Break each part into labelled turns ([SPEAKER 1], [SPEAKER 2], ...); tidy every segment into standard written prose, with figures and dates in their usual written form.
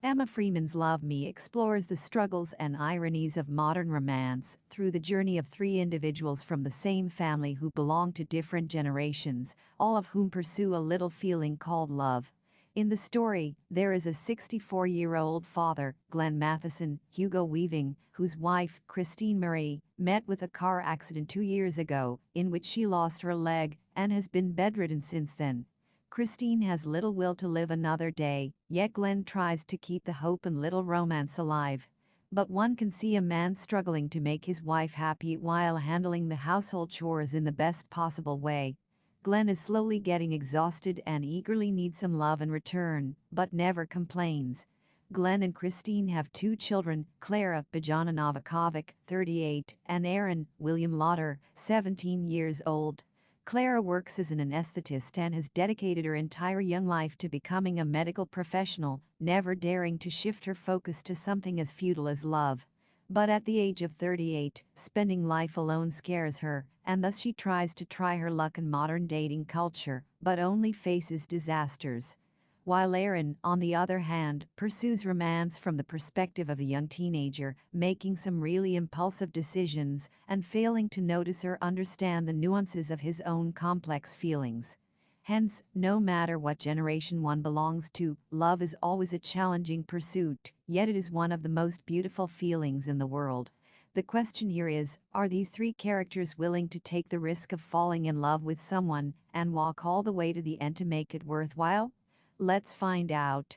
[SPEAKER 1] Emma Freeman's Love Me explores the struggles and ironies of modern romance through the journey of three individuals from the same family who belong to different generations, all of whom pursue a little feeling called love. In the story, there is a 64-year-old father, Glenn Matheson, Hugo Weaving, whose wife, Christine Marie, met with a car accident 2 years ago, in which she lost her leg and has been bedridden since then. Christine has little will to live another day, yet Glenn tries to keep the hope and little romance alive. But one can see a man struggling to make his wife happy while handling the household chores in the best possible way. Glenn is slowly getting exhausted and eagerly needs some love in return, but never complains. Glenn and Christine have two children, Clara Bajana Novakovic, 38, and Aaron William Lauder, 17 years old. Clara works as an anesthetist and has dedicated her entire young life to becoming a medical professional, never daring to shift her focus to something as futile as love. But at the age of 38, spending life alone scares her, and thus she tries to try her luck in modern dating culture, but only faces disasters. While Aaron, on the other hand, pursues romance from the perspective of a young teenager, making some really impulsive decisions and failing to notice or understand the nuances of his own complex feelings. Hence, no matter what generation one belongs to, love is always a challenging pursuit, yet it is one of the most beautiful feelings in the world. The question here is, are these three characters willing to take the risk of falling in love with someone and walk all the way to the end to make it worthwhile? Let's find out.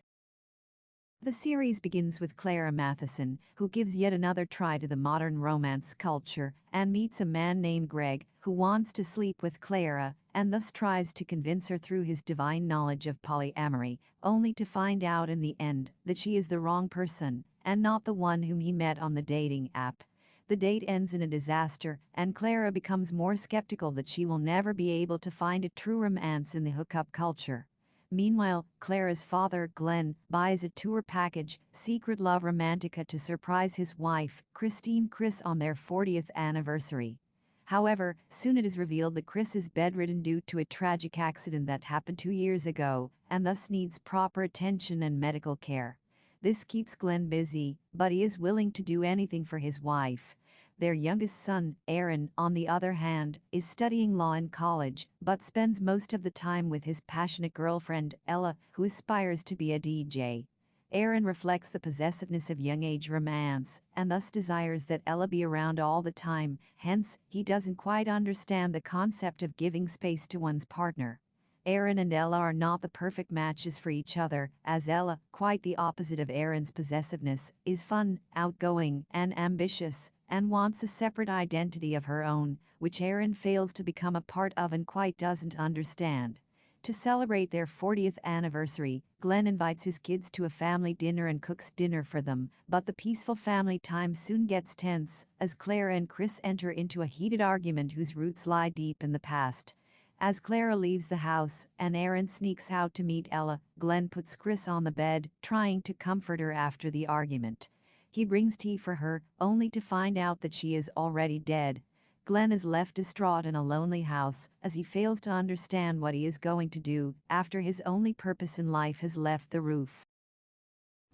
[SPEAKER 1] The series begins with Clara Matheson, who gives yet another try to the modern romance culture and meets a man named Greg who wants to sleep with Clara and thus tries to convince her through his divine knowledge of polyamory, only to find out in the end that she is the wrong person and not the one whom he met on the dating app. The date ends in a disaster, and Clara becomes more skeptical that she will never be able to find a true romance in the hookup culture. Meanwhile, Clara's father, Glenn, buys a tour package, Secret Love Romantica, to surprise his wife, Christine Chris, on their 40th anniversary. However, soon it is revealed that Chris is bedridden due to a tragic accident that happened 2 years ago, and thus needs proper attention and medical care. This keeps Glenn busy, but he is willing to do anything for his wife. Their youngest son, Aaron, on the other hand, is studying law in college, but spends most of the time with his passionate girlfriend, Ella, who aspires to be a DJ. Aaron reflects the possessiveness of young-age romance, and thus desires that Ella be around all the time, hence, he doesn't quite understand the concept of giving space to one's partner. Aaron and Ella are not the perfect matches for each other, as Ella, quite the opposite of Aaron's possessiveness, is fun, outgoing, and ambitious, and wants a separate identity of her own, which Aaron fails to become a part of and quite doesn't understand. To celebrate their 40th anniversary, Glenn invites his kids to a family dinner and cooks dinner for them, but the peaceful family time soon gets tense, as Clara and Chris enter into a heated argument whose roots lie deep in the past. As Clara leaves the house and Aaron sneaks out to meet Ella, Glenn puts Chris on the bed, trying to comfort her after the argument. He brings tea for her, only to find out that she is already dead. Glenn is left distraught in a lonely house, as he fails to understand what he is going to do after his only purpose in life has left the roof.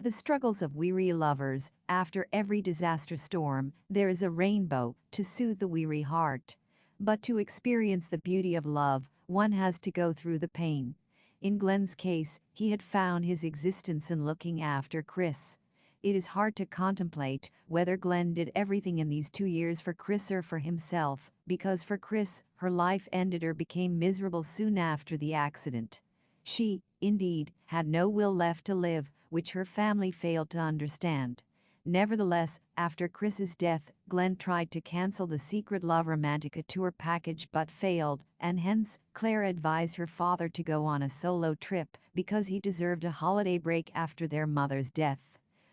[SPEAKER 1] The struggles of weary lovers. After every disaster storm, there is a rainbow to soothe the weary heart. But to experience the beauty of love, one has to go through the pain. In Glenn's case, he had found his existence in looking after Chris. It is hard to contemplate whether Glenn did everything in these 2 years for Chris or for himself, because for Chris, her life ended or became miserable soon after the accident. She, indeed, had no will left to live, which her family failed to understand. Nevertheless, after Chris's death, Glenn tried to cancel the Secret Love Romantica tour package but failed, and hence, Clara advised her father to go on a solo trip because he deserved a holiday break after their mother's death.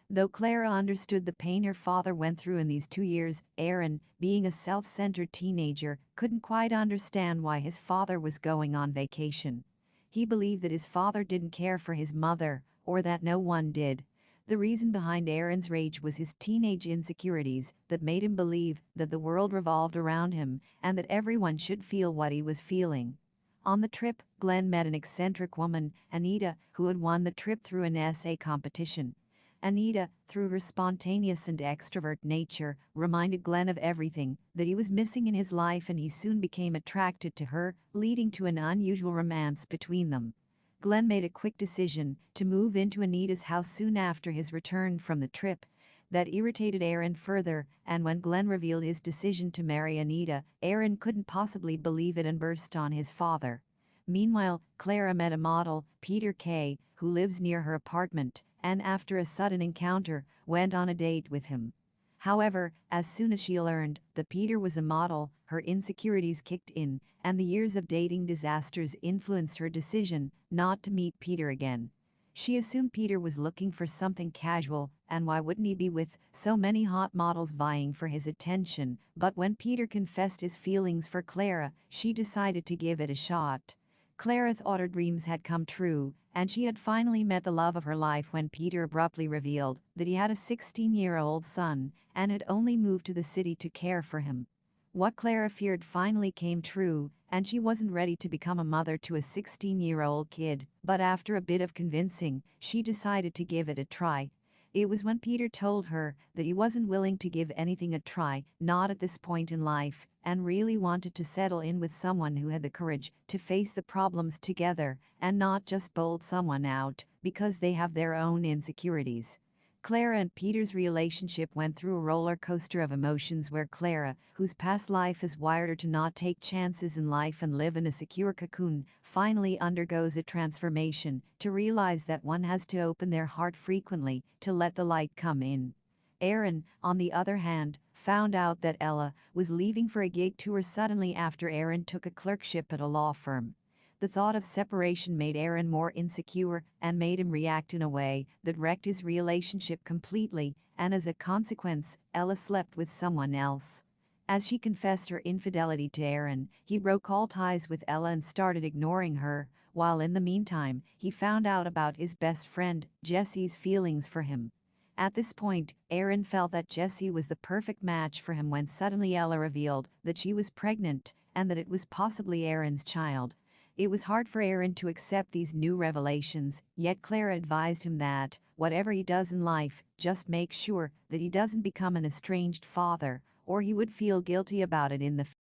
[SPEAKER 1] Though Clara understood the pain her father went through in these 2 years, Aaron, being a self-centered teenager, couldn't quite understand why his father was going on vacation. He believed that his father didn't care for his mother, or that no one did. The reason behind Aaron's rage was his teenage insecurities that made him believe that the world revolved around him and that everyone should feel what he was feeling. On the trip, Glenn met an eccentric woman, Anita, who had won the trip through an essay competition. Anita, through her spontaneous and extrovert nature, reminded Glenn of everything that he was missing in his life, and he soon became attracted to her, leading to an unusual romance between them. Glenn made a quick decision to move into Anita's house soon after his return from the trip. That irritated Aaron further, and when Glenn revealed his decision to marry Anita, Aaron couldn't possibly believe it and burst on his father. Meanwhile, Clara met a model, Peter Kay, who lives near her apartment, and after a sudden encounter, went on a date with him. However, as soon as she learned that Peter was a model, her insecurities kicked in, and the years of dating disasters influenced her decision not to meet Peter again. She assumed Peter was looking for something casual, and why wouldn't he be with so many hot models vying for his attention? But when Peter confessed his feelings for Clara, she decided to give it a shot. Clara thought her dreams had come true, and she had finally met the love of her life when Peter abruptly revealed that he had a 16-year-old son and had only moved to the city to care for him. What Clara feared finally came true, and she wasn't ready to become a mother to a 16-year-old kid, but after a bit of convincing, she decided to give it a try. It was when Peter told her that he wasn't willing to give anything a try, not at this point in life, and really wanted to settle in with someone who had the courage to face the problems together and not just bolt someone out because they have their own insecurities. Clara and Peter's relationship went through a roller coaster of emotions where Clara, whose past life has wired her to not take chances in life and live in a secure cocoon, finally undergoes a transformation to realize that one has to open their heart frequently to let the light come in. Aaron, on the other hand, found out that Ella was leaving for a gig tour suddenly after Aaron took a clerkship at a law firm. The thought of separation made Aaron more insecure and made him react in a way that wrecked his relationship completely, and as a consequence, Ella slept with someone else. As she confessed her infidelity to Aaron, he broke all ties with Ella and started ignoring her, while in the meantime, he found out about his best friend, Jesse's feelings for him. At this point, Aaron felt that Jesse was the perfect match for him when suddenly Ella revealed that she was pregnant and that it was possibly Aaron's child. It was hard for Aaron to accept these new revelations, yet Clara advised him that, whatever he does in life, just make sure that he doesn't become an estranged father, or he would feel guilty about it in the future.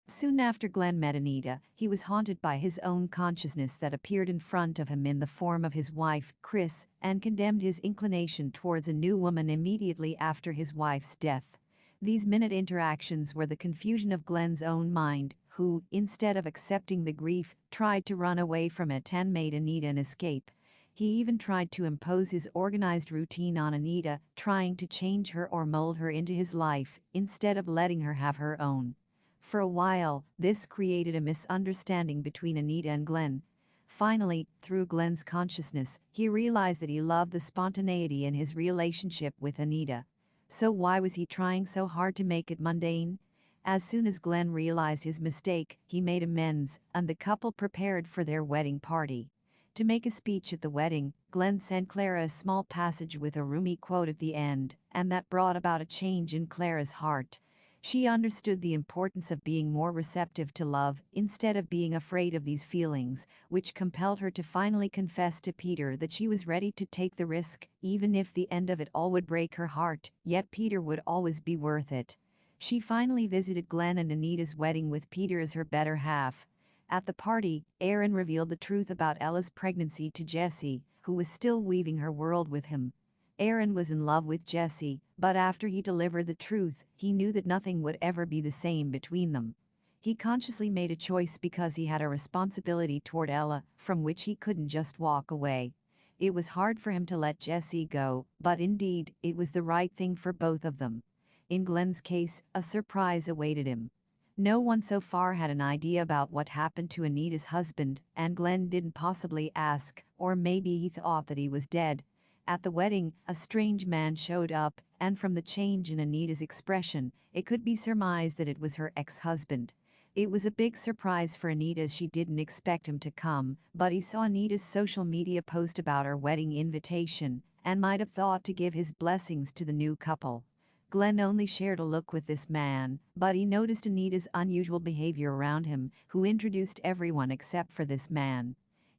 [SPEAKER 1] Soon after Glenn met Anita, he was haunted by his own consciousness that appeared in front of him in the form of his wife, Chris, and condemned his inclination towards a new woman immediately after his wife's death. These minute interactions were the confusion of Glenn's own mind, who, instead of accepting the grief, tried to run away from it and made Anita an escape. He even tried to impose his organized routine on Anita, trying to change her or mold her into his life, instead of letting her have her own. For a while, this created a misunderstanding between Anita and Glenn. Finally, through Glenn's consciousness, he realized that he loved the spontaneity in his relationship with Anita. So why was he trying so hard to make it mundane? As soon as Glenn realized his mistake, he made amends, and the couple prepared for their wedding party. To make a speech at the wedding, Glenn sent Clara a small passage with a Rumi quote at the end, and that brought about a change in Clara's heart. She understood the importance of being more receptive to love instead of being afraid of these feelings, which compelled her to finally confess to Peter that she was ready to take the risk, even if the end of it all would break her heart, yet Peter would always be worth it. She finally visited Glenn and Anita's wedding with Peter as her better half. At the party, Aaron revealed the truth about Ella's pregnancy to Jesse, who was still weaving her world with him. Aaron was in love with Jesse, but after he delivered the truth, he knew that nothing would ever be the same between them. He consciously made a choice because he had a responsibility toward Ella, from which he couldn't just walk away. It was hard for him to let Jesse go, but indeed, it was the right thing for both of them. In Glenn's case, a surprise awaited him. No one so far had an idea about what happened to Anita's husband, and Glenn didn't possibly ask, or maybe he thought that he was dead. At the wedding, a strange man showed up, and from the change in Anita's expression, it could be surmised that it was her ex-husband. It was a big surprise for Anita as she didn't expect him to come, but he saw Anita's social media post about her wedding invitation, and might have thought to give his blessings to the new couple. Glenn only shared a look with this man, but he noticed Anita's unusual behavior around him, who introduced everyone except for this man.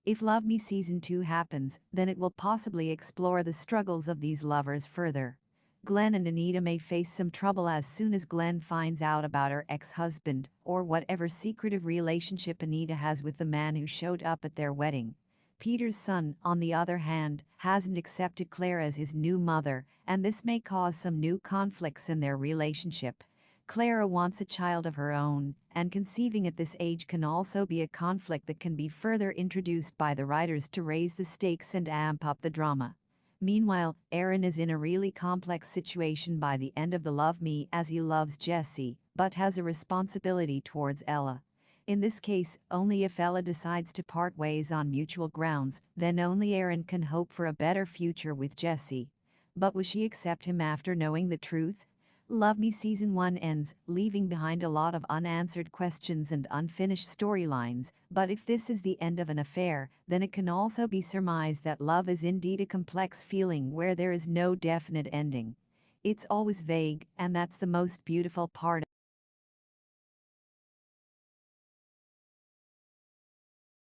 [SPEAKER 1] If Love Me Season 2 happens, then it will possibly explore the struggles of these lovers further. Glenn and Anita may face some trouble as soon as Glenn finds out about her ex-husband or whatever secretive relationship Anita has with the man who showed up at their wedding. Peter's son, on the other hand, hasn't accepted Claire as his new mother, and this may cause some new conflicts in their relationship. Clara wants a child of her own, and conceiving at this age can also be a conflict that can be further introduced by the writers to raise the stakes and amp up the drama. Meanwhile, Aaron is in a really complex situation by the end of the Love Me, as he loves Jesse, but has a responsibility towards Ella. In this case, only if Ella decides to part ways on mutual grounds, then only Aaron can hope for a better future with Jesse. But will she accept him after knowing the truth? Love Me Season 1 ends, leaving behind a lot of unanswered questions and unfinished storylines, but if this is the end of an affair, then it can also be surmised that love is indeed a complex feeling where there is no definite ending. It's always vague, and that's the most beautiful part